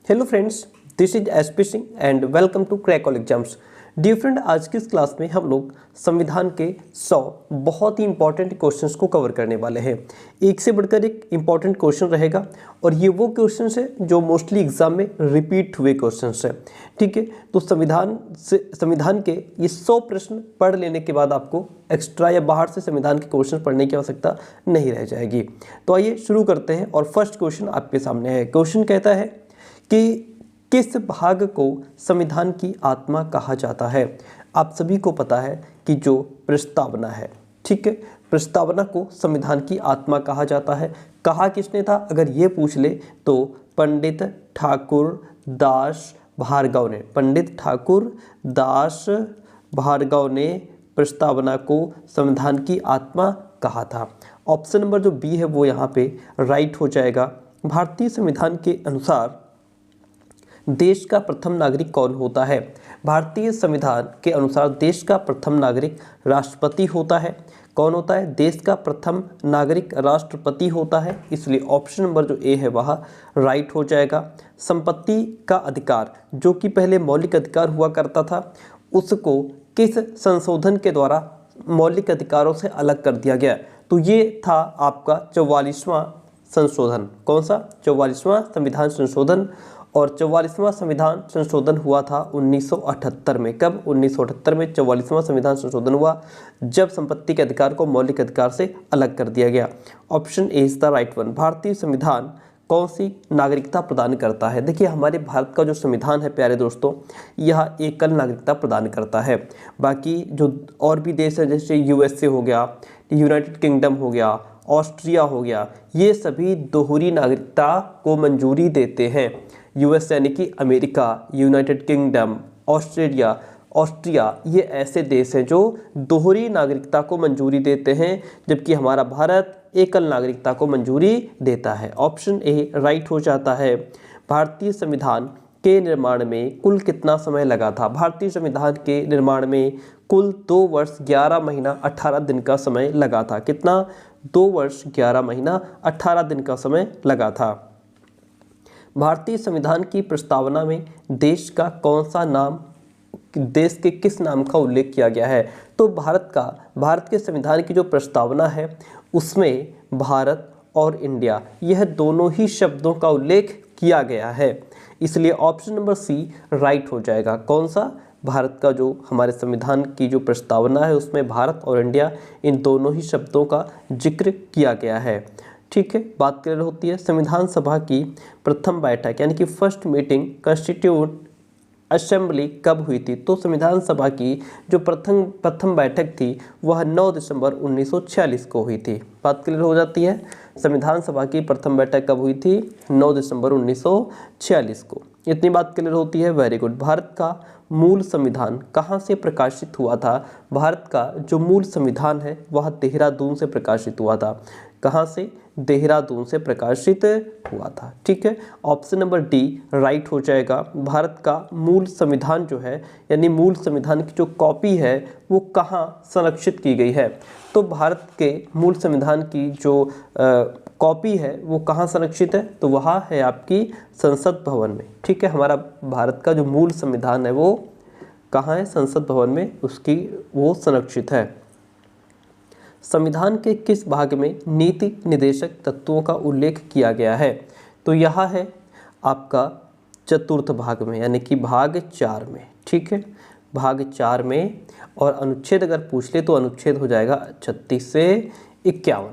Hello friends, this is SP Singh and welcome to crack all exams. Dear friend, आज की इस class में हम लोग संविधान के 100 बहुत ही इंपॉर्टेंट क्वेश्चंस को कवर करने वाले हैं। एक से बढ़कर एक इंपॉर्टेंट क्वेश्चन रहेगा और ये वो क्वेश्चंस है जो मोस्टली एग्जाम में रिपीट हुए क्वेश्चंस हैं। ठीक है, तो संविधान के ये 100 प्रश्न पढ़ लेने के बाद आपको एक्स्ट्रा या बाहर से संविधान के क्वेश्चन पढ़ने की आवश्यकता नहीं रह जाएगी। तो आइए शुरू करते हैं और फर्स्ट क्वेश्चन आपके सामने है। क्वेश्चन कहता है कि किस भाग को संविधान की आत्मा कहा जाता है। आप सभी को पता है कि जो प्रस्तावना है, ठीक है, प्रस्तावना को संविधान की आत्मा कहा जाता है। कहा किसने था, अगर ये पूछ ले तो पंडित ठाकुर दास भार्गव ने, पंडित ठाकुर दास भार्गव ने प्रस्तावना को संविधान की आत्मा कहा था। ऑप्शन नंबर जो बी है वो यहाँ पे राइट हो जाएगा। भारतीय संविधान के अनुसार देश का प्रथम नागरिक कौन होता है। भारतीय संविधान के अनुसार देश का प्रथम नागरिक राष्ट्रपति होता है। कौन होता है, देश का प्रथम नागरिक राष्ट्रपति होता है, इसलिए ऑप्शन नंबर जो ए है वह राइट हो जाएगा। संपत्ति का अधिकार जो कि पहले मौलिक अधिकार हुआ करता था, उसको किस संशोधन के द्वारा मौलिक अधिकारों से अलग कर दिया गया, तो ये था आपका 44वां संशोधन। कौन सा, 44वां संविधान संशोधन। और 44वां संविधान संशोधन हुआ था 1978 में। कब, 1978 में 44वां संविधान संशोधन हुआ, जब संपत्ति के अधिकार को मौलिक अधिकार से अलग कर दिया गया। Option A is the right one. भारतीय संविधान कौन सी नागरिकता प्रदान करता है। देखिए, हमारे भारत का जो संविधान है प्यारे दोस्तों, यह एकल नागरिकता प्रदान करता है। बाकी जो और भी देश है जैसे यूएसए हो गया, यूनाइटेड किंगडम हो गया, ऑस्ट्रिया हो गया, ये सभी दोहरी नागरिकता को मंजूरी देते हैं। यूएस यानी कि अमेरिका, यूनाइटेड किंगडम, ऑस्ट्रिया, ये ऐसे देश हैं जो दोहरी नागरिकता को मंजूरी देते हैं, जबकि हमारा भारत एकल नागरिकता को मंजूरी देता है। ऑप्शन ए राइट हो जाता है। भारतीय संविधान के निर्माण में कुल कितना समय लगा था। भारतीय संविधान के निर्माण में कुल 2 वर्ष 11 महीना 18 दिन का समय लगा था। कितना, 2 वर्ष 11 महीना 18 दिन का समय लगा था। भारतीय संविधान की प्रस्तावना में देश का कौन सा नाम, देश के किस नाम का उल्लेख किया गया है। तो भारत के संविधान की जो प्रस्तावना है उसमें भारत और इंडिया, यह दोनों ही शब्दों का उल्लेख किया गया है, इसलिए ऑप्शन नंबर सी राइट हो जाएगा। कौन सा, भारत का जो हमारे संविधान की जो प्रस्तावना है उसमें भारत और इंडिया इन दोनों ही शब्दों का जिक्र किया गया है। ठीक है, बात क्लियर होती है। संविधान सभा की प्रथम बैठक यानी कि फर्स्ट मीटिंग कॉन्स्टिट्यूट असेंबली कब हुई थी। तो संविधान सभा की जो प्रथम बैठक थी वह 9 दिसंबर 1946 को हुई थी। बात क्लियर हो जाती है। संविधान सभा की प्रथम बैठक कब हुई थी, 9 दिसंबर 1946 को। इतनी बात क्लियर होती है, वेरी गुड। भारत का मूल संविधान कहाँ से प्रकाशित हुआ था। भारत का जो मूल संविधान है वह देहरादून से प्रकाशित हुआ था। कहाँ से, देहरादून से प्रकाशित हुआ था। ठीक है, ऑप्शन नंबर डी राइट हो जाएगा। भारत का मूल संविधान जो है यानी मूल संविधान की जो कॉपी है वो कहाँ संरक्षित की गई है। तो भारत के मूल संविधान की जो कॉपी है वो कहाँ संरक्षित है, तो वह है आपकी संसद भवन में। ठीक है, हमारा भारत का जो मूल संविधान है वो कहाँ है, संसद भवन में उसकी वो संरक्षित है। संविधान के किस भाग में नीति निर्देशक तत्वों का उल्लेख किया गया है। तो यह है आपका चतुर्थ भाग में यानी कि भाग 4 में। ठीक है, भाग 4 में, और अनुच्छेद अगर पूछ ले तो अनुच्छेद हो जाएगा 36 से 51।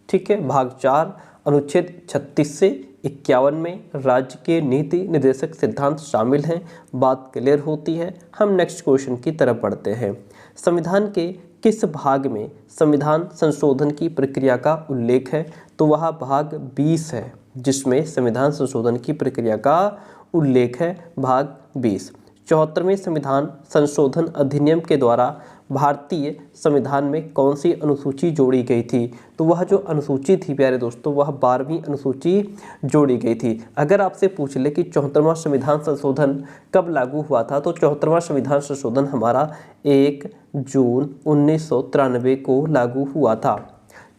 ठीक है, भाग 4 अनुच्छेद 36 से 51 में राज्य के नीति निर्देशक सिद्धांत शामिल हैं। बात क्लियर होती है। हम नेक्स्ट क्वेश्चन की तरफ बढ़ते हैं। संविधान के किस भाग में संविधान संशोधन की प्रक्रिया का उल्लेख है। तो वह भाग 20 है जिसमें संविधान संशोधन की प्रक्रिया का उल्लेख है, भाग 20। 74वें संविधान संशोधन अधिनियम के द्वारा भारतीय संविधान में कौन सी अनुसूची जोड़ी गई थी। तो वह जो अनुसूची थी प्यारे दोस्तों वह 12वीं अनुसूची जोड़ी गई थी। अगर आपसे पूछ ले कि 74वां संविधान संशोधन कब लागू हुआ था, तो 74वां संविधान संशोधन हमारा 1 जून 1993 को लागू हुआ था।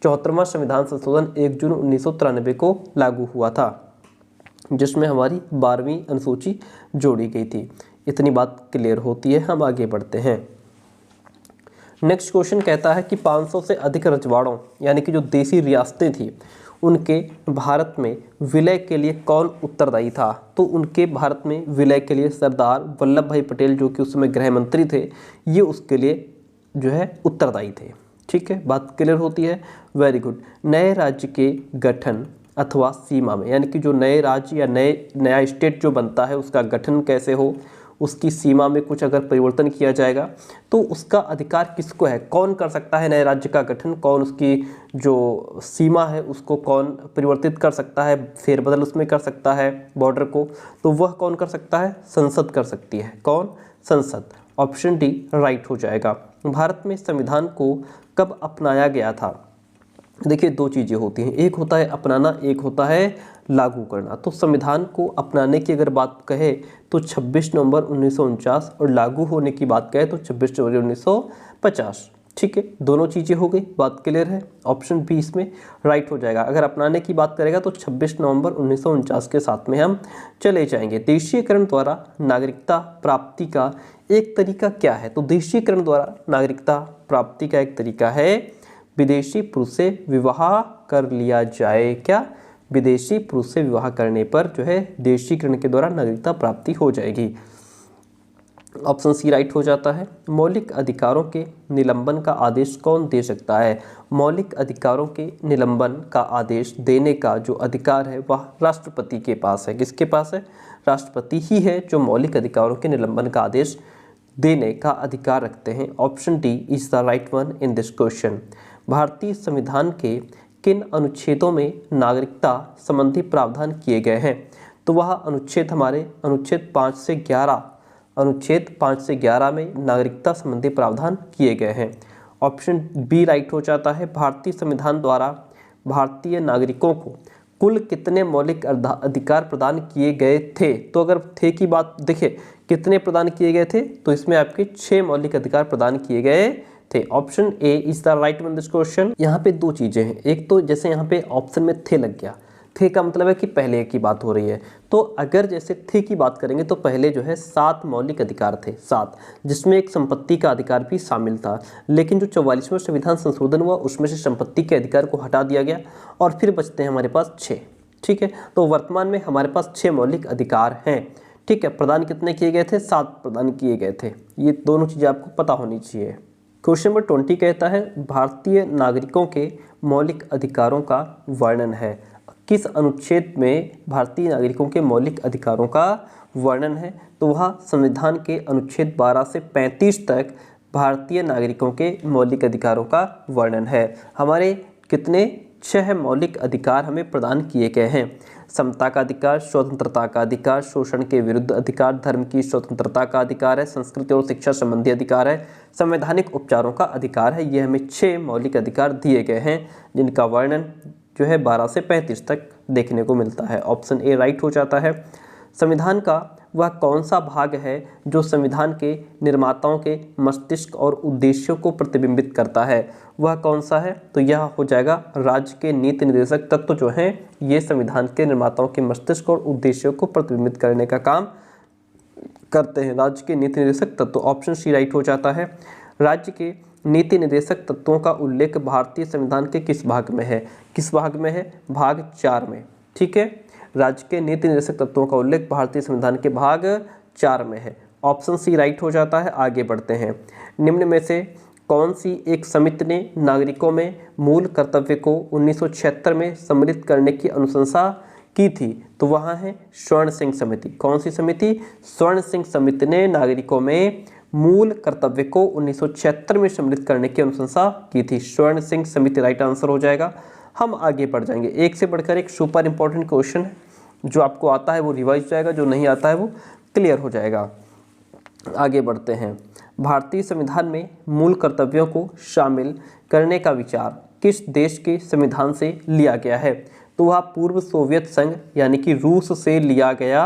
74वां संविधान संशोधन 1 जून 1993 को लागू हुआ था। जिसमें हमारी 12वीं अनुसूची जोड़ी गई थी। इतनी बात क्लियर होती है। हम आगे बढ़ते हैं। नेक्स्ट क्वेश्चन कहता है कि 500 से अधिक रजवाड़ों यानी कि जो देसी रियासतें थी उनके भारत में विलय के लिए कौन उत्तरदायी था? तो उनके भारत में विलय के लिए सरदार वल्लभ भाई पटेल, जो कि उस समय गृह मंत्री थे, ये उसके लिए जो है उत्तरदायी थे। ठीक है, बात क्लियर होती है। Very good. नए राज्य के गठन अथवा सीमा में, यानी कि जो नए राज्य या नया स्टेट जो बनता है उसका गठन कैसे हो, उसकी सीमा में कुछ अगर परिवर्तन किया जाएगा तो उसका अधिकार किसको है? कौन कर सकता है नए राज्य का गठन? कौन उसकी जो सीमा है उसको कौन परिवर्तित कर सकता है, फेरबदल उसमें कर सकता है बॉर्डर को? तो वह कौन कर सकता है? संसद कर सकती है। कौन? संसद। ऑप्शन डी राइट हो जाएगा। भारत में संविधान को कब अपनाया गया था? देखिए, दो चीज़ें होती हैं, एक होता है अपनाना, एक होता है लागू करना। तो संविधान को अपनाने की अगर बात कहे तो 26 नवंबर 1949 और लागू होने की बात कहे तो 26 जनवरी 1950। ठीक है, दोनों चीज़ें हो गई। बात क्लियर है। ऑप्शन बी इसमें राइट हो जाएगा। अगर अपनाने की बात करेगा तो 26 नवंबर 1949 के साथ में हम चले जाएंगे। देशीयकरण द्वारा नागरिकता प्राप्ति का एक तरीका क्या है? तो देशीयकरण द्वारा नागरिकता प्राप्ति का एक तरीका है विदेशी पुरुष से विवाह कर लिया जाए। क्या? विदेशी पुरुष से विवाह करने पर जो है देशीकरण के द्वारा नागरिकता प्राप्ति हो जाएगी। ऑप्शन सी राइट हो जाता है। मौलिक अधिकारों के निलंबन का आदेश कौन दे सकता है? मौलिक अधिकारों के निलंबन का आदेश देने का जो अधिकार है वह राष्ट्रपति के पास है। किसके पास है? राष्ट्रपति ही है जो मौलिक अधिकारों के निलंबन का आदेश देने का अधिकार रखते हैं। Option D is the right one in this question. भारतीय संविधान के किन अनुच्छेदों में नागरिकता संबंधी प्रावधान किए गए हैं? तो वह अनुच्छेद हमारे अनुच्छेद 5 से 11 में नागरिकता संबंधी प्रावधान किए गए हैं। ऑप्शन बी राइट हो जाता है। भारतीय संविधान द्वारा भारतीय नागरिकों को कुल कितने मौलिक अधिकार प्रदान किए गए थे? तो अगर थे की बात देखिए, कितने प्रदान किए गए थे, तो इसमें आपके 6 मौलिक अधिकार प्रदान किए गए थे। Option A is the right one this question. यहाँ पे दो चीजें हैं, एक तो जैसे यहाँ पे ऑप्शन में थे लग गया, थे का मतलब है कि पहले की बात हो रही है। तो अगर जैसे थे की बात करेंगे तो पहले जो है 7 मौलिक अधिकार थे, 7, जिसमें एक संपत्ति का अधिकार भी शामिल था। लेकिन जो 44वां संविधान संशोधन हुआ उसमें से संपत्ति के अधिकार को हटा दिया गया और फिर बचते हैं हमारे पास 6। ठीक है, तो वर्तमान में हमारे पास 6 मौलिक अधिकार हैं। ठीक है, प्रदान कितने किए गए थे? 7 प्रदान किए गए थे। ये दोनों चीज़ें आपको पता होनी चाहिए। क्वेश्चन नंबर 20 कहता है भारतीय नागरिकों के मौलिक अधिकारों का वर्णन है। किस अनुच्छेद में भारतीय नागरिकों के मौलिक अधिकारों का वर्णन है? तो वह संविधान के अनुच्छेद 12 से 35 तक भारतीय नागरिकों के मौलिक अधिकारों का वर्णन है। हमारे कितने? 6 मौलिक अधिकार हमें प्रदान किए गए हैं। समता का अधिकार, स्वतंत्रता का अधिकार, शोषण के विरुद्ध अधिकार, धर्म की स्वतंत्रता का अधिकार है, संस्कृति और शिक्षा संबंधी अधिकार है, संवैधानिक उपचारों का अधिकार है। ये हमें 6 मौलिक अधिकार दिए गए हैं जिनका वर्णन जो है 12 से 35 तक देखने को मिलता है। ऑप्शन ए राइट हो जाता है। संविधान का वह कौन सा भाग है जो संविधान के निर्माताओं के मस्तिष्क और उद्देश्यों को प्रतिबिंबित करता है? वह कौन सा है? तो यह हो जाएगा राज्य के नीति निर्देशक तत्व जो हैं ये संविधान के निर्माताओं के मस्तिष्क और उद्देश्यों को प्रतिबिंबित करने का काम करते हैं। राज्य के नीति निर्देशक तत्व, ऑप्शन सी राइट हो जाता है। राज्य के नीति निर्देशक तत्वों का उल्लेख भारतीय संविधान के किस भाग में है? किस भाग में है? भाग 4 में। ठीक है, राज्य के नीति निर्देशक तत्वों का उल्लेख भारतीय संविधान के भाग 4 में है। ऑप्शन सी राइट हो जाता है। आगे बढ़ते हैं। निम्न में से कौन सी एक समिति ने नागरिकों में मूल कर्तव्य को 1976 में सम्मिलित करने की अनुशंसा की थी? तो वहाँ है स्वर्ण सिंह समिति। कौन सी समिति? स्वर्ण सिंह समिति ने नागरिकों में मूल कर्तव्य को 1976 में सम्मिलित करने की अनुशंसा की थी। स्वर्ण सिंह समिति राइट आंसर हो जाएगा। हम आगे बढ़ जाएंगे। एक से बढ़कर एक सुपर इंपॉर्टेंट क्वेश्चन है, जो आपको आता है वो रिवाइज जाएगा, जो नहीं आता है वो क्लियर हो जाएगा। आगे बढ़ते हैं। भारतीय संविधान में मूल कर्तव्यों को शामिल करने का विचार किस देश के संविधान से लिया गया है? तो वह पूर्व सोवियत संघ यानी कि रूस से लिया गया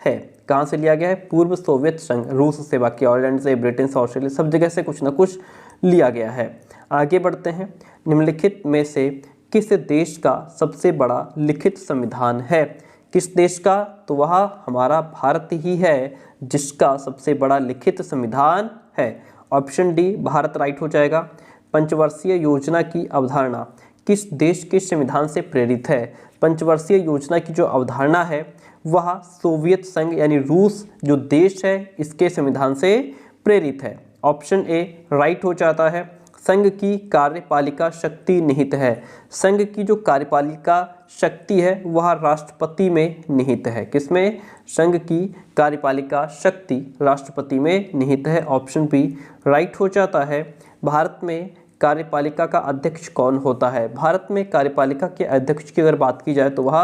है। कहाँ से लिया गया है? पूर्व सोवियत संघ, रूस से, बाकी आयरलैंड से, ब्रिटेन से, ऑस्ट्रेलिया, सब जगह से कुछ ना कुछ लिया गया है। आगे बढ़ते हैं। निम्नलिखित में से किस देश का सबसे बड़ा लिखित संविधान है? किस देश का? तो वह हमारा भारत ही है, जिसका सबसे बड़ा लिखित संविधान है। ऑप्शन डी भारत राइट हो जाएगा। पंचवर्षीय योजना की अवधारणा किस देश के संविधान से प्रेरित है? पंचवर्षीय योजना की जो अवधारणा है वह सोवियत संघ यानी रूस जो देश है इसके संविधान से प्रेरित है। ऑप्शन ए राइट हो जाता है। संघ की कार्यपालिका शक्ति निहित है। संघ की जो कार्यपालिका शक्ति है वह राष्ट्रपति में निहित है। किसमें? संघ की कार्यपालिका शक्ति राष्ट्रपति में निहित है। ऑप्शन बी राइट हो जाता है। भारत में कार्यपालिका का अध्यक्ष कौन होता है? भारत में कार्यपालिका के अध्यक्ष की अगर बात की जाए तो वह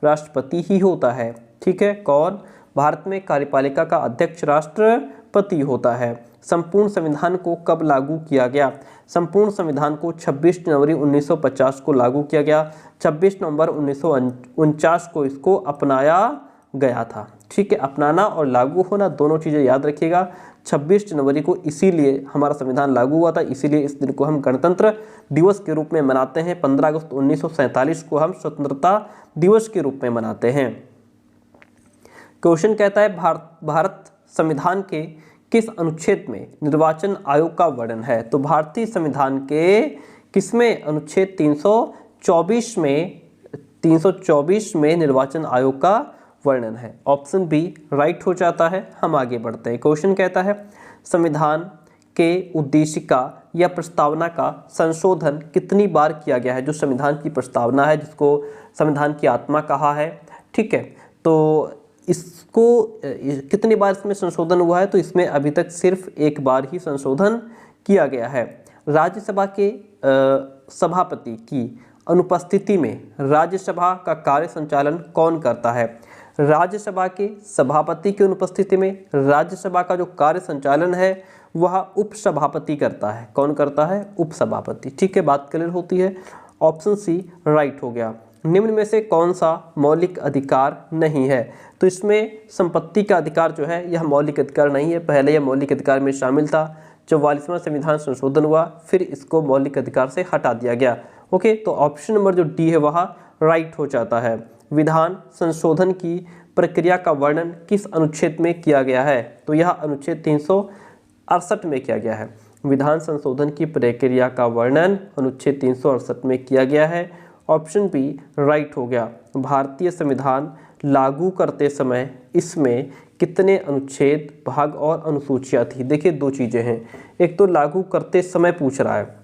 राष्ट्रपति ही होता है। ठीक है, कौन? भारत में कार्यपालिका का अध्यक्ष राष्ट्रपति होता है। संपूर्ण संविधान को कब लागू किया गया? संपूर्ण संविधान को 26 जनवरी 1950 को लागू किया गया। 26 नवंबर 1949 को इसको अपनाया गया था। ठीक है, अपनाना और लागू होना दोनों चीज़ें याद रखिएगा। 26 जनवरी को इसीलिए हमारा संविधान लागू हुआ था, इसीलिए इस दिन को हम गणतंत्र दिवस के रूप में मनाते हैं। 15 अगस्त 1947 को हम स्वतंत्रता दिवस के रूप में मनाते हैं। क्वेश्चन कहता है भारत संविधान के किस अनुच्छेद में निर्वाचन आयोग का वर्णन है? तो भारतीय संविधान के किसमें? अनुच्छेद 324 में निर्वाचन आयोग का वर्णन है। ऑप्शन बी राइट हो जाता है। हम आगे बढ़ते हैं। क्वेश्चन कहता है संविधान के उद्देशिका या प्रस्तावना का संशोधन कितनी बार किया गया है? जो संविधान की प्रस्तावना है जिसको संविधान की आत्मा कहा है, ठीक है, तो इसको कितनी बार इसमें संशोधन हुआ है? तो इसमें अभी तक सिर्फ एक बार ही संशोधन किया गया है। राज्यसभा के सभापति की अनुपस्थिति में राज्यसभा का कार्य संचालन कौन करता है? राज्यसभा के सभापति की अनुपस्थिति में राज्यसभा का जो कार्य संचालन है वह उपसभापति करता है। कौन करता है? उपसभापति। ठीक है, बात क्लियर होती है। ऑप्शन सी राइट हो गया। निम्न में से कौन सा मौलिक अधिकार नहीं है? तो इसमें संपत्ति का अधिकार जो है यह मौलिक अधिकार नहीं है। पहले यह मौलिक अधिकार में शामिल था। 44वां संविधान संशोधन हुआ, फिर इसको मौलिक अधिकार से हटा दिया गया। ओके, तो ऑप्शन नंबर जो डी है वह राइट हो जाता है। विधान संशोधन की प्रक्रिया का वर्णन किस अनुच्छेद में किया गया है? तो यह अनुच्छेद 368 में किया गया है। विधान संशोधन की प्रक्रिया का वर्णन अनुच्छेद 368 में किया गया है। ऑप्शन बी राइट हो गया। भारतीय संविधान लागू करते समय इसमें कितने अनुच्छेद, भाग और अनुसूचियां थी? देखिए दो चीज़ें हैं। एक तो लागू करते समय पूछ रहा है,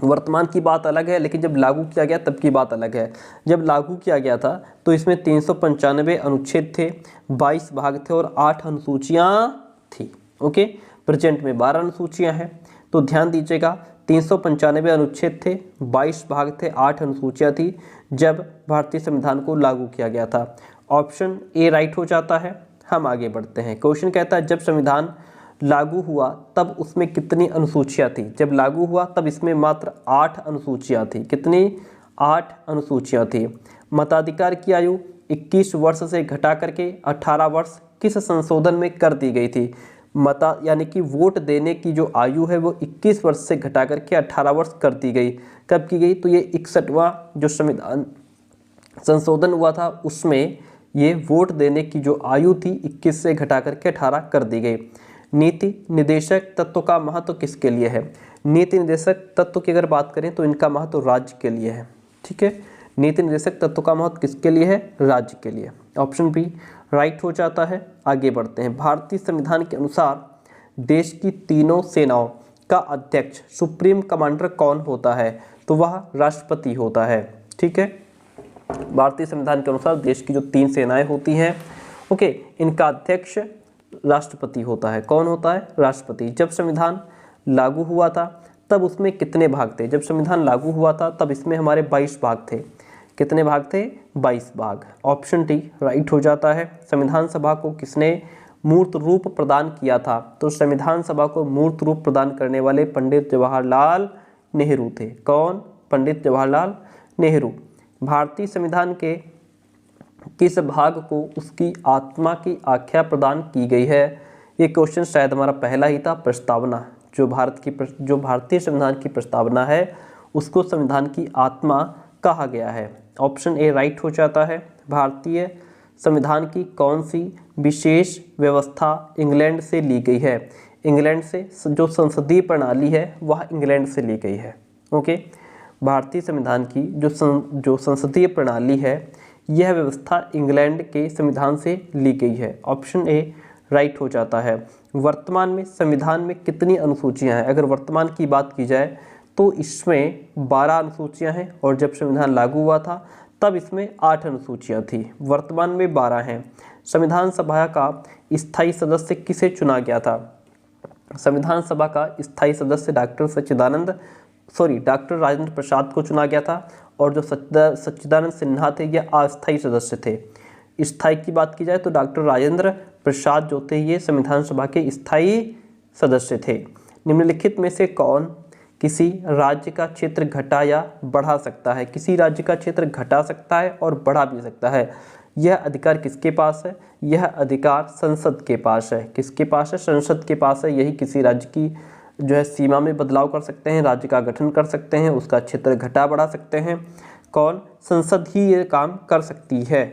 वर्तमान की बात अलग है, लेकिन जब लागू किया गया तब की बात अलग है। जब लागू किया गया था तो इसमें 395 अनुच्छेद थे, 22 भाग थे और 8 अनुसूचियाँ थी। ओके, प्रेजेंट में 12 अनुसूचियाँ हैं। तो ध्यान दीजिएगा, 395 अनुच्छेद थे, 22 भाग थे, 8 अनुसूचियाँ थी जब भारतीय संविधान को लागू किया गया था। ऑप्शन ए राइट हो जाता है। हम आगे बढ़ते हैं। क्वेश्चन कहता है जब संविधान लागू हुआ तब उसमें कितनी अनुसूचियाँ थी? जब लागू हुआ तब इसमें मात्र 8 अनुसूचियाँ थी। कितनी? 8 अनुसूचियाँ थी। मताधिकार की आयु 21 वर्ष से घटा करके 18 वर्ष किस संशोधन में कर दी गई थी? यानी कि वोट देने की जो आयु है वो 21 वर्ष से घटा करके 18 वर्ष कर दी गई। कब की गई? तो ये 61वां जो संविधान संशोधन हुआ था उसमें ये वोट देने की जो आयु थी 21 से घटा करके 18 कर दी गई। नीति निर्देशक तत्व का महत्व किसके लिए है? नीति निर्देशक तत्व की अगर बात करें तो इनका महत्व राज्य के लिए है। ठीक है, नीति निर्देशक तत्व का महत्व किसके लिए है? राज्य के लिए। ऑप्शन बी राइट हो जाता है। आगे बढ़ते हैं। भारतीय संविधान के अनुसार देश की तीनों सेनाओं का अध्यक्ष सुप्रीम कमांडर कौन होता है? तो वह राष्ट्रपति होता है। ठीक है, भारतीय संविधान के अनुसार देश की जो 3 सेनाएं होती हैं, ओके, इनका अध्यक्ष राष्ट्रपति होता है। कौन होता है? राष्ट्रपति। जब संविधान लागू हुआ था तब उसमें कितने भाग थे? जब संविधान लागू हुआ था तब इसमें हमारे 22 भाग थे। कितने भाग थे? 22 भाग। ऑप्शन डी राइट हो जाता है। संविधान सभा को किसने मूर्त रूप प्रदान किया था? तो संविधान सभा को मूर्त रूप प्रदान करने वाले पंडित जवाहरलाल नेहरू थे। कौन? पंडित जवाहरलाल नेहरू। भारतीय संविधान के किस भाग को उसकी आत्मा की आख्या प्रदान की गई है? ये क्वेश्चन शायद हमारा पहला ही था। प्रस्तावना, जो भारतीय संविधान की प्रस्तावना है उसको संविधान की आत्मा कहा गया है। ऑप्शन ए राइट हो जाता है। भारतीय संविधान की कौन सी विशेष व्यवस्था इंग्लैंड से ली गई है? इंग्लैंड से जो संसदीय प्रणाली है वह इंग्लैंड से ली गई है। ओके, भारतीय संविधान की जो संसदीय प्रणाली है यह व्यवस्था इंग्लैंड के संविधान से ली गई है। ऑप्शन ए राइट हो जाता है। वर्तमान में संविधान में कितनी अनुसूचियां हैं? अगर वर्तमान की बात की जाए तो इसमें 12 अनुसूचियां हैं और जब संविधान लागू हुआ था तब इसमें 8 अनुसूचियां थी। वर्तमान में 12 हैं। संविधान सभा का स्थायी सदस्य किसे चुना गया था? संविधान सभा का स्थायी सदस्य डॉक्टर राजेंद्र प्रसाद को चुना गया था और जो सच्चिदानंद सिन्हा थे यह अस्थायी सदस्य थे। स्थायी की बात की जाए तो डॉक्टर राजेंद्र प्रसाद जो थे ये संविधान सभा के स्थायी सदस्य थे। निम्नलिखित में से कौन किसी राज्य का क्षेत्र घटा या बढ़ा सकता है? किसी राज्य का क्षेत्र घटा सकता है और बढ़ा भी सकता है। यह अधिकार किसके पास है? यह अधिकार संसद के पास है। किसके पास है? संसद के पास है। यही किसी राज्य की जो है सीमा में बदलाव कर सकते हैं, राज्य का गठन कर सकते हैं, उसका क्षेत्र घटा बढ़ा सकते हैं। कौन? संसद ही ये काम कर सकती है।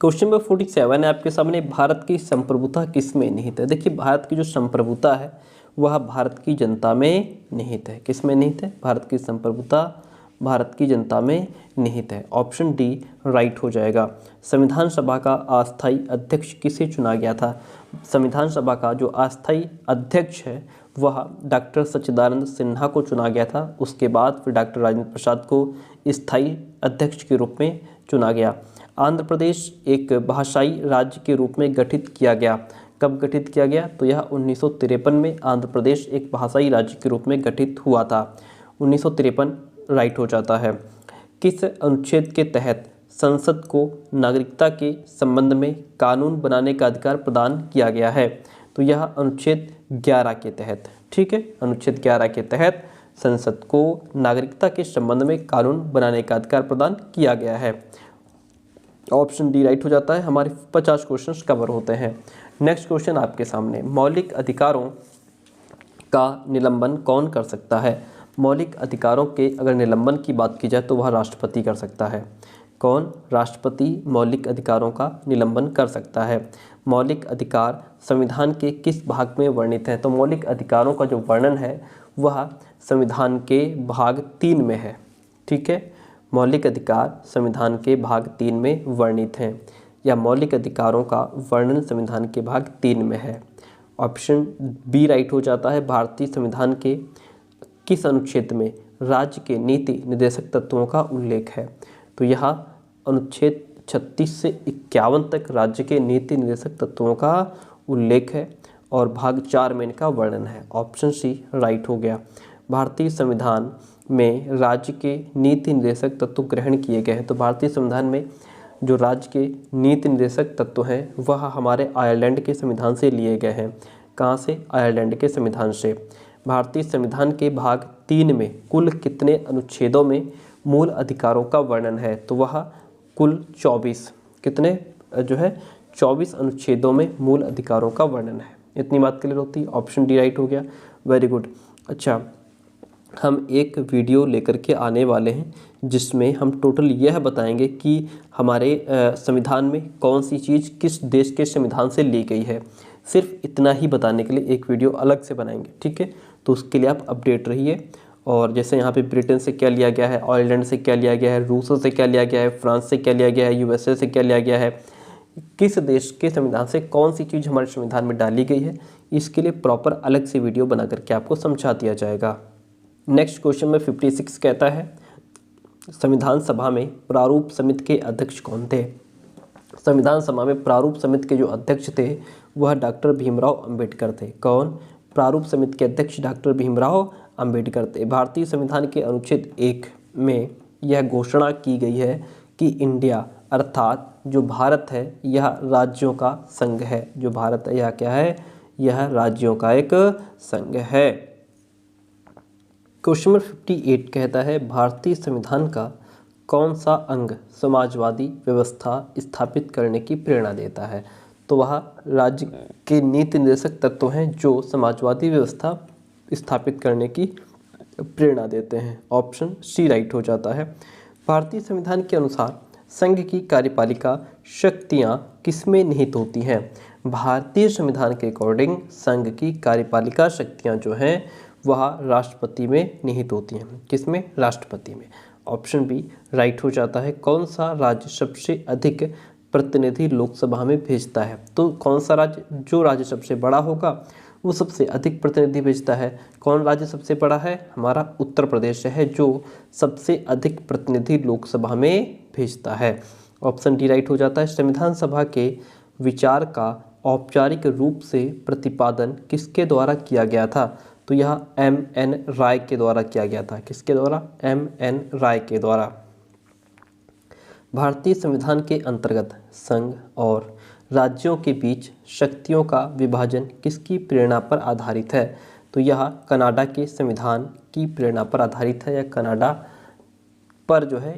क्वेश्चन नंबर 47 है आपके सामने, भारत की संप्रभुता किसमें निहित है? देखिए, भारत की जो संप्रभुता है वह भारत की जनता में निहित है। किसमें निहित है? भारत की संप्रभुता भारत की जनता में निहित है। ऑप्शन डी राइट हो जाएगा। संविधान सभा का अस्थायी अध्यक्ष किसे चुना गया था? संविधान सभा का जो अस्थायी अध्यक्ष है वह डॉक्टर सच्चिदानंद सिन्हा को चुना गया था। उसके बाद फिर डॉक्टर राजेंद्र प्रसाद को स्थायी अध्यक्ष के रूप में चुना गया। आंध्र प्रदेश एक भाषाई राज्य के रूप में गठित किया गया। कब गठित किया गया? तो यह 1953 में आंध्र प्रदेश एक भाषाई राज्य के रूप में गठित हुआ था। 1953 राइट हो जाता है। किस अनुच्छेद के तहत संसद को नागरिकता के संबंध में कानून बनाने का अधिकार प्रदान किया गया है? तो यह अनुच्छेद 11 के तहत, ठीक है, अनुच्छेद 11 के तहत संसद को नागरिकता के संबंध में कानून बनाने का अधिकार प्रदान किया गया है। ऑप्शन डी राइट हो जाता है। हमारे 50 क्वेश्चंस कवर होते हैं। नेक्स्ट क्वेश्चन आपके सामने, मौलिक अधिकारों का निलंबन कौन कर सकता है? मौलिक अधिकारों के अगर निलंबन की बात की जाए तो वह राष्ट्रपति कर सकता है। कौन? राष्ट्रपति मौलिक अधिकारों का निलंबन कर सकता है। मौलिक अधिकार संविधान के किस भाग में वर्णित हैं? तो मौलिक अधिकारों का जो वर्णन है वह संविधान के भाग 3 में है, ठीक है। मौलिक अधिकार संविधान के भाग 3 में वर्णित हैं, या मौलिक अधिकारों का वर्णन संविधान के भाग 3 में है। ऑप्शन बी राइट हो जाता है। भारतीय संविधान के किस अनुच्छेद में राज्य के नीति निर्देशक तत्वों का उल्लेख है? तो यह अनुच्छेद 36 से 51 तक राज्य के नीति निर्देशक तत्वों का उल्लेख है और भाग 4 में इनका वर्णन है। ऑप्शन सी राइट हो गया। भारतीय संविधान में राज्य के नीति निर्देशक तत्व ग्रहण किए गए हैं। तो भारतीय संविधान में जो राज्य के नीति निर्देशक तत्व हैं वह हमारे आयरलैंड के संविधान से लिए गए हैं। कहाँ से? आयरलैंड के संविधान से। भारतीय संविधान के भाग 3 में कुल कितने अनुच्छेदों में मूल अधिकारों का वर्णन है? तो वह कुल 24 कितने जो है 24 अनुच्छेदों में मूल अधिकारों का वर्णन है। इतनी बात क्लियर होती है। ऑप्शन डी राइट हो गया। Very good. अच्छा, हम एक वीडियो लेकर के आने वाले हैं जिसमें हम टोटल यह बताएंगे कि हमारे संविधान में कौन सी चीज़ किस देश के संविधान से ली गई है। सिर्फ इतना ही बताने के लिए एक वीडियो अलग से बनाएंगे, ठीक है। तो उसके लिए आप अपडेट रहिए। और जैसे यहाँ पे ब्रिटेन से क्या लिया गया है, आयरलैंड से क्या लिया गया है, रूस से क्या लिया गया है, फ्रांस से क्या लिया गया है, यूएसए से क्या लिया गया है, किस देश के संविधान से कौन सी चीज़ हमारे संविधान में डाली गई है, इसके लिए प्रॉपर अलग से वीडियो बना करके आपको समझा दिया जाएगा। नेक्स्ट क्वेश्चन में 56 कहता है, संविधान सभा में प्रारूप समिति के अध्यक्ष कौन थे? संविधान सभा में प्रारूप समिति के जो अध्यक्ष थे वह डॉक्टर भीमराव अंबेडकर थे। कौन? प्रारूप समिति के अध्यक्ष डॉक्टर भीमराव अंबेडकर थे। भारतीय संविधान के अनुच्छेद 1 में यह घोषणा की गई है कि इंडिया अर्थात जो भारत है यह राज्यों का संघ है। जो भारत है यह क्या है? यह राज्यों का एक संघ है। क्वेश्चन नंबर 58 कहता है, भारतीय संविधान का कौन सा अंग समाजवादी व्यवस्था स्थापित करने की प्रेरणा देता है? तो वह राज्य के नीति निर्देशक तत्व हैं जो समाजवादी व्यवस्था स्थापित करने की प्रेरणा देते हैं। ऑप्शन सी राइट हो जाता है। भारतीय संविधान के अनुसार संघ की कार्यपालिका शक्तियां किसमें निहित होती हैं? भारतीय संविधान के अकॉर्डिंग संघ की कार्यपालिका शक्तियां जो हैं वह राष्ट्रपति में निहित होती हैं। किसमें? राष्ट्रपति में। ऑप्शन बी राइट हो जाता है। कौन सा राज्य सबसे अधिक प्रतिनिधि लोकसभा में भेजता है? तो कौन सा राज्य? जो राज्य सबसे बड़ा होगा वो सबसे अधिक प्रतिनिधि भेजता है। कौन राज्य सबसे बड़ा है? हमारा उत्तर प्रदेश है जो सबसे अधिक प्रतिनिधि लोकसभा में भेजता है। ऑप्शन डी राइट हो जाता है। संविधान सभा के विचार का औपचारिक रूप से प्रतिपादन किसके द्वारा किया गया था? तो यह M.N. राय के द्वारा किया गया था। किसके द्वारा? M.N. राय के द्वारा। भारतीय संविधान के अंतर्गत संघ और राज्यों के बीच शक्तियों का विभाजन किसकी प्रेरणा पर आधारित है? तो यह कनाडा के संविधान की प्रेरणा पर आधारित है, या कनाडा पर जो है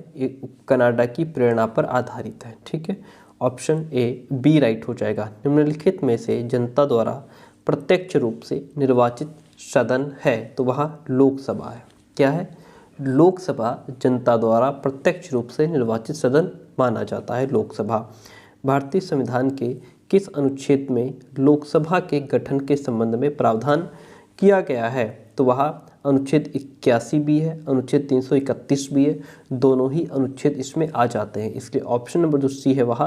कनाडा की प्रेरणा पर आधारित है। ठीक है, ऑप्शन ए बी राइट हो जाएगा। निम्नलिखित में से जनता द्वारा प्रत्यक्ष रूप से निर्वाचित सदन है? तो वह लोकसभा है। क्या है? लोकसभा जनता द्वारा प्रत्यक्ष रूप से निर्वाचित सदन माना जाता है, लोकसभा। भारतीय संविधान के किस अनुच्छेद में लोकसभा के गठन के संबंध में प्रावधान किया गया है? तो वह अनुच्छेद 81 भी है, अनुच्छेद 331 भी है। दोनों ही अनुच्छेद इसमें आ जाते हैं, इसलिए ऑप्शन नंबर जो सी है वह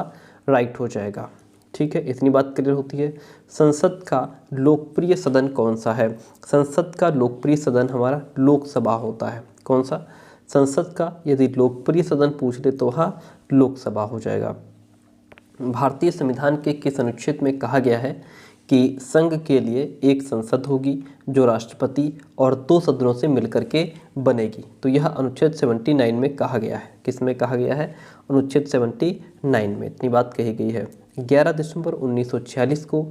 राइट हो जाएगा। ठीक है, इतनी बात क्लियर होती है। संसद का लोकप्रिय सदन कौन सा है? संसद का लोकप्रिय सदन हमारा लोकसभा होता है। कौन सा? संसद का यदि लोकप्रिय सदन पूछ ले तो वह लोकसभा हो जाएगा। भारतीय संविधान के किस अनुच्छेद में कहा गया है कि संघ के लिए एक संसद होगी जो राष्ट्रपति और 2 सदनों से मिलकर के बनेगी? तो यह अनुच्छेद 79 में कहा गया है। किस में कहा गया है? अनुच्छेद 79 में इतनी बात कही गई है। 11 दिसंबर 1946 को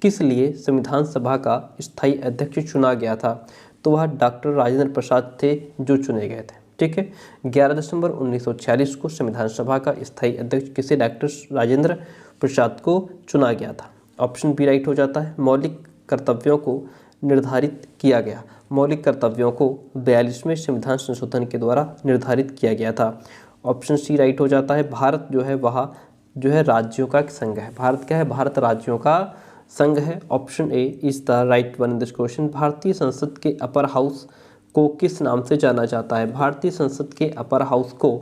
किस लिए संविधान सभा का स्थायी अध्यक्ष चुना गया था? तो वह डॉक्टर राजेंद्र प्रसाद थे जो चुने गए थे। ठीक है, 11 दिसंबर 1946 को संविधान सभा का स्थायी अध्यक्ष किसे? डॉक्टर राजेंद्र प्रसाद को चुना गया था। ऑप्शन बी राइट हो जाता है। मौलिक कर्तव्यों को निर्धारित किया गया। मौलिक कर्तव्यों को 42वें संविधान संशोधन के द्वारा निर्धारित किया गया था। ऑप्शन सी राइट हो जाता है। भारत जो है वह जो है राज्यों का संघ है। भारत क्या है? भारत राज्यों का संघ है। Option A is the right one in this question. भारतीय संसद के अपर हाउस को किस नाम से जाना जाता है? भारतीय संसद के अपर हाउस को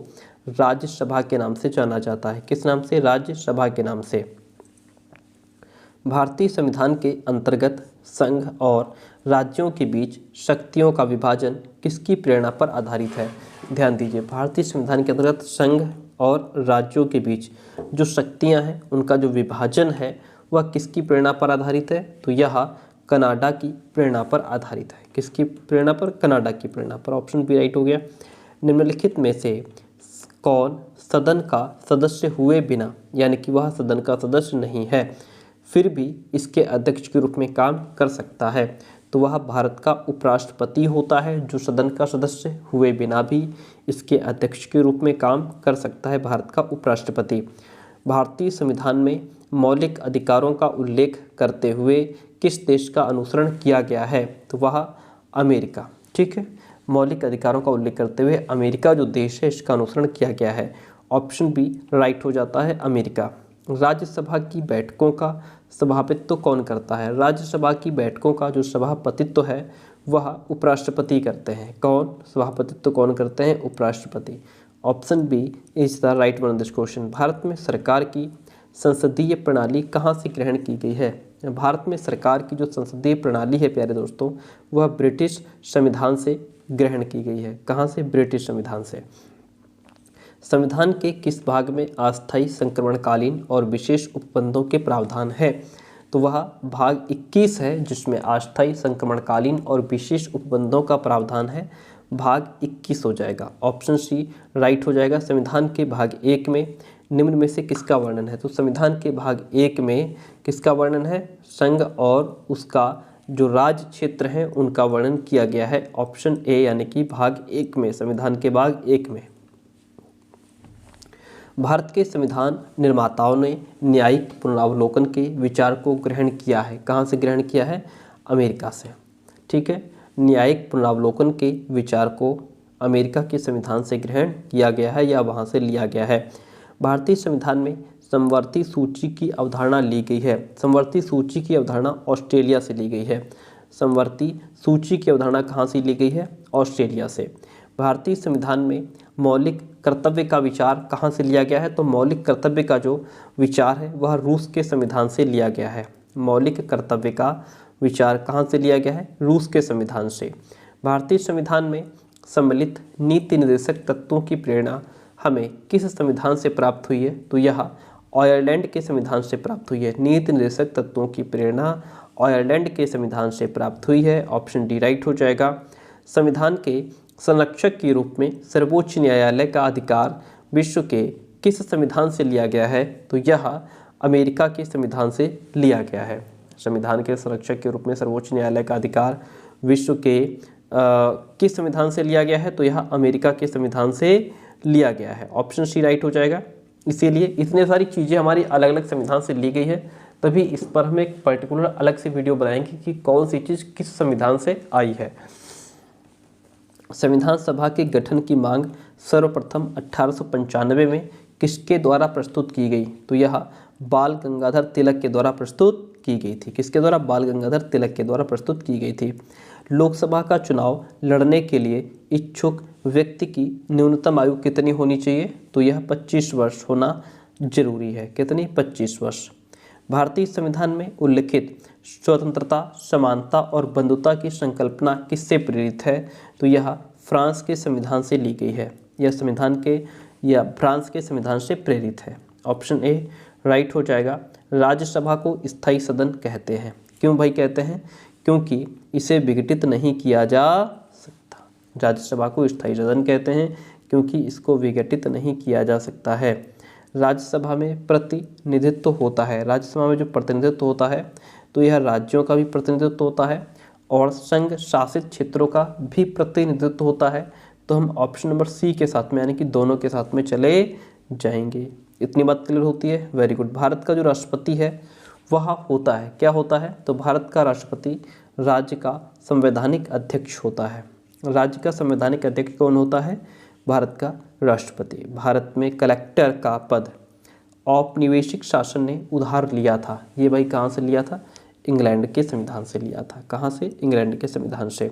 राज्यसभा के नाम से जाना जाता है। किस नाम से? राज्यसभा के नाम से। भारतीय संविधान के अंतर्गत संघ और राज्यों के बीच शक्तियों का विभाजन किसकी प्रेरणा पर आधारित है? ध्यान दीजिए, भारतीय संविधान के अंतर्गत संघ और राज्यों के बीच जो शक्तियां हैं उनका जो विभाजन है वह किसकी प्रेरणा पर आधारित है? तो यह कनाडा की प्रेरणा पर आधारित है। किसकी प्रेरणा पर? कनाडा की प्रेरणा पर। ऑप्शन बी राइट हो गया। निम्नलिखित में से कौन सदन का सदस्य हुए बिना, यानी कि वह सदन का सदस्य नहीं है, फिर भी इसके अध्यक्ष के रूप में काम कर सकता है? तो वह भारत का उपराष्ट्रपति होता है जो सदन का सदस्य हुए बिना भी इसके अध्यक्ष के रूप में काम कर सकता है, भारत का उपराष्ट्रपति। भारतीय संविधान में मौलिक अधिकारों का उल्लेख करते हुए किस देश का अनुसरण किया गया है? तो वह अमेरिका। ठीक है, मौलिक अधिकारों का उल्लेख करते हुए अमेरिका जो देश है इसका अनुसरण किया गया है। ऑप्शन बी राइट हो जाता है, अमेरिका। राज्यसभा की बैठकों का सभापतित्व कौन करता है? राज्यसभा की बैठकों का जो सभापतित्व है वह उपराष्ट्रपति करते हैं। कौन? सभापतित्व कौन करते हैं? उपराष्ट्रपति। Option B is the right one this question. भारत में सरकार की संसदीय प्रणाली कहाँ से ग्रहण की गई है? भारत में सरकार की जो संसदीय प्रणाली है प्यारे दोस्तों वह ब्रिटिश संविधान से ग्रहण की गई है। कहाँ से? ब्रिटिश संविधान से। संविधान के किस भाग में अस्थायी संक्रमणकालीन और विशेष उपबंधों के प्रावधान है? तो वह भाग 21 है जिसमें अस्थायी संक्रमणकालीन और विशेष उपबंधों का प्रावधान है। भाग 21 हो जाएगा। ऑप्शन सी राइट हो जाएगा। संविधान के भाग 1 में निम्न में से किसका वर्णन है? तो संविधान के भाग 1 में किसका वर्णन है? संघ और उसका जो राज्य क्षेत्र है उनका वर्णन किया गया है। ऑप्शन ए यानी कि भाग 1 में, संविधान के भाग 1 में। भारत के संविधान निर्माताओं ने न्यायिक पुनरावलोकन के विचार को ग्रहण किया है। कहाँ से ग्रहण किया है? अमेरिका से। ठीक है, न्यायिक पुनरावलोकन के विचार को अमेरिका के संविधान से ग्रहण किया गया है या वहाँ से लिया गया है। भारतीय संविधान में समवर्ती सूची की अवधारणा ली गई है। समवर्ती सूची की अवधारणा ऑस्ट्रेलिया से ली गई है। समवर्ती सूची की अवधारणा कहाँ से ली गई है? ऑस्ट्रेलिया से। भारतीय संविधान में मौलिक कर्तव्य का विचार कहाँ से लिया गया है? तो मौलिक कर्तव्य का जो विचार है वह रूस के संविधान से लिया गया है। मौलिक कर्तव्य का विचार कहाँ से लिया गया है? रूस के संविधान से। भारतीय संविधान में सम्मिलित नीति निर्देशक तत्वों की प्रेरणा हमें किस संविधान से प्राप्त हुई है? तो यह आयरलैंड के संविधान से प्राप्त हुई है। नीति निर्देशक तत्वों की प्रेरणा आयरलैंड के संविधान से प्राप्त हुई है। ऑप्शन डी राइट हो जाएगा। संविधान के संरक्षक के रूप में सर्वोच्च न्यायालय का अधिकार विश्व के किस संविधान से लिया गया है? तो यह अमेरिका के संविधान से लिया गया है। संविधान के संरक्षक के रूप में सर्वोच्च न्यायालय का अधिकार विश्व के किस संविधान से लिया गया है? तो यह अमेरिका के संविधान से लिया गया है। ऑप्शन सी राइट हो जाएगा। इसीलिए इतने सारी चीज़ें हमारी अलग अलग संविधान से ली गई है, तभी इस पर हम एक पर्टिकुलर अलग से वीडियो बनाएंगे कि कौन सी चीज़ किस संविधान से आई है। संविधान सभा के गठन की मांग सर्वप्रथम 1895 में किसके द्वारा प्रस्तुत की गई? तो यह बाल गंगाधर तिलक के द्वारा प्रस्तुत की गई थी। किसके द्वारा? बाल गंगाधर तिलक के द्वारा प्रस्तुत की गई थी। लोकसभा का चुनाव लड़ने के लिए इच्छुक व्यक्ति की न्यूनतम आयु कितनी होनी चाहिए? तो यह 25 वर्ष होना जरूरी है। कितनी? 25 वर्ष। भारतीय संविधान में उल्लिखित स्वतंत्रता, समानता और बंधुता की संकल्पना किससे प्रेरित है? तो यह फ्रांस के संविधान से ली गई है। यह फ्रांस के संविधान से प्रेरित है। ऑप्शन ए राइट हो जाएगा। राज्यसभा को स्थायी सदन कहते हैं। क्यों भाई कहते हैं? क्योंकि इसे विघटित नहीं किया जा सकता। राज्यसभा को स्थायी सदन कहते हैं क्योंकि इसको विघटित नहीं किया जा सकता है। राज्यसभा में प्रतिनिधित्व होता है। राज्यसभा में जो प्रतिनिधित्व होता है तो यह राज्यों का भी प्रतिनिधित्व होता है और संघ शासित क्षेत्रों का भी प्रतिनिधित्व होता है। तो हम ऑप्शन नंबर सी के साथ में यानी कि दोनों के साथ में चले जाएंगे। इतनी बात क्लियर होती है? Very good. भारत का जो राष्ट्रपति है वह होता है, क्या होता है? तो भारत का राष्ट्रपति राज्य का संवैधानिक अध्यक्ष होता है। राज्य का संवैधानिक अध्यक्ष कौन होता है? भारत का राष्ट्रपति। भारत में कलेक्टर का पद औपनिवेशिक शासन ने उधार लिया था। ये भाई कहाँ से लिया था? इंग्लैंड के संविधान से लिया था। कहाँ से? इंग्लैंड के संविधान से।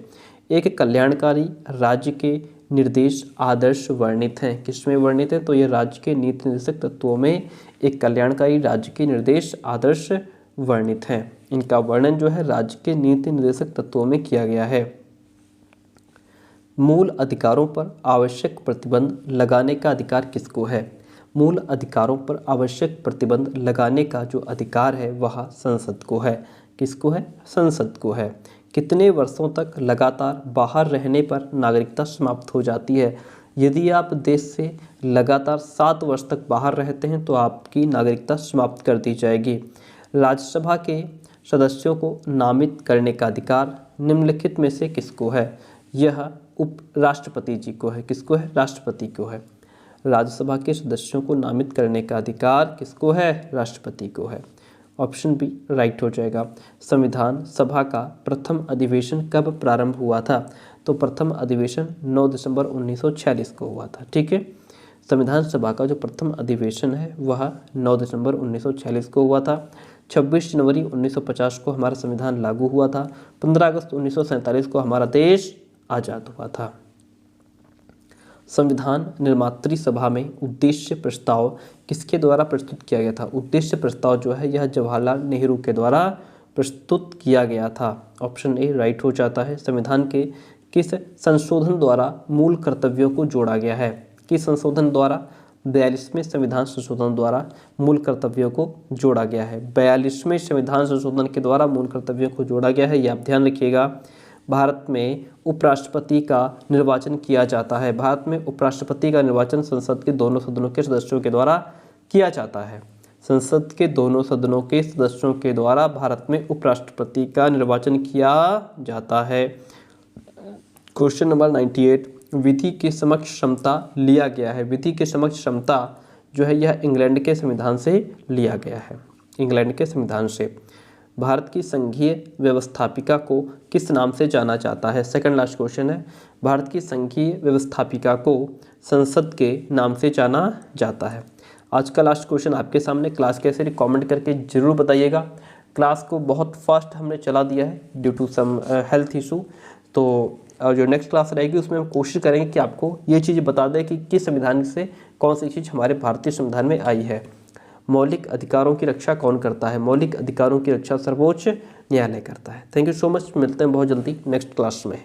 एक कल्याणकारी राज्य के निर्देश आदर्श वर्णित हैं। किसमें वर्णित है? तो ये राज्य के नीति निर्देशक तत्वों में एक कल्याणकारी राज्य के निर्देश आदर्श वर्णित हैं। इनका वर्णन जो है राज्य के नीति निर्देशक तत्वों में किया गया है। मूल अधिकारों पर आवश्यक प्रतिबंध लगाने का अधिकार किसको है? मूल अधिकारों पर आवश्यक प्रतिबंध लगाने का जो अधिकार है वह संसद को है। किसको है? संसद को है। कितने वर्षों तक लगातार बाहर रहने पर नागरिकता समाप्त हो जाती है? यदि आप देश से लगातार 7 वर्ष तक बाहर रहते हैं तो आपकी नागरिकता समाप्त कर दी जाएगी। राज्यसभा के सदस्यों को नामित करने का अधिकार निम्नलिखित में से किसको है? यह उपराष्ट्रपति जी को है। किसको है? राष्ट्रपति को है। राज्यसभा के सदस्यों को नामित करने का अधिकार किसको है? राष्ट्रपति को है। ऑप्शन बी राइट हो जाएगा। संविधान सभा का प्रथम अधिवेशन कब प्रारंभ हुआ था? तो प्रथम अधिवेशन 9 दिसंबर 1946 को हुआ था। ठीक है। संविधान सभा का जो प्रथम अधिवेशन है वह 9 दिसंबर 1946 को हुआ था। 26 जनवरी 1950 को हमारा संविधान लागू हुआ था। 15 अगस्त 1947 को हमारा देश आज़ाद हुआ था। संविधान निर्मात्री सभा में उद्देश्य प्रस्ताव किसके द्वारा प्रस्तुत किया गया था? उद्देश्य प्रस्ताव जो है यह जवाहरलाल नेहरू के द्वारा प्रस्तुत किया गया था। ऑप्शन ए राइट हो जाता है। संविधान के किस संशोधन द्वारा मूल कर्तव्यों को जोड़ा गया है? किस संशोधन द्वारा? 42वें संविधान संशोधन द्वारा मूल कर्तव्यों को जोड़ा गया है। 42वें संविधान संशोधन के द्वारा मूल कर्तव्यों को जोड़ा गया है, ये आप ध्यान रखिएगा। भारत में उपराष्ट्रपति का निर्वाचन किया जाता है। भारत में उपराष्ट्रपति का निर्वाचन संसद के दोनों सदनों के सदस्यों के द्वारा किया जाता है। संसद के दोनों सदनों के सदस्यों के द्वारा भारत में उपराष्ट्रपति का निर्वाचन किया जाता है। क्वेश्चन नंबर 98, विधि के समक्ष क्षमता लिया गया है। विधि के समक्ष क्षमता जो है यह इंग्लैंड के संविधान से लिया गया है। इंग्लैंड के संविधान से। भारत की संघीय व्यवस्थापिका को किस नाम से जाना जाता है? सेकंड लास्ट क्वेश्चन है। भारत की संघीय व्यवस्थापिका को संसद के नाम से जाना जाता है। आज का लास्ट क्वेश्चन आपके सामने, क्लास कैसे रही कमेंट करके जरूर बताइएगा। क्लास को बहुत फास्ट हमने चला दिया है due to some health issue. तो जो नेक्स्ट क्लास रहेगी उसमें हम कोशिश करेंगे कि आपको ये चीज़ बता दें कि किस संविधान से कौन सी चीज़ हमारे भारतीय संविधान में आई है। मौलिक अधिकारों की रक्षा कौन करता है? मौलिक अधिकारों की रक्षा सर्वोच्च न्यायालय करता है। थैंक यू सो मच, मिलते हैं बहुत जल्दी नेक्स्ट क्लास में।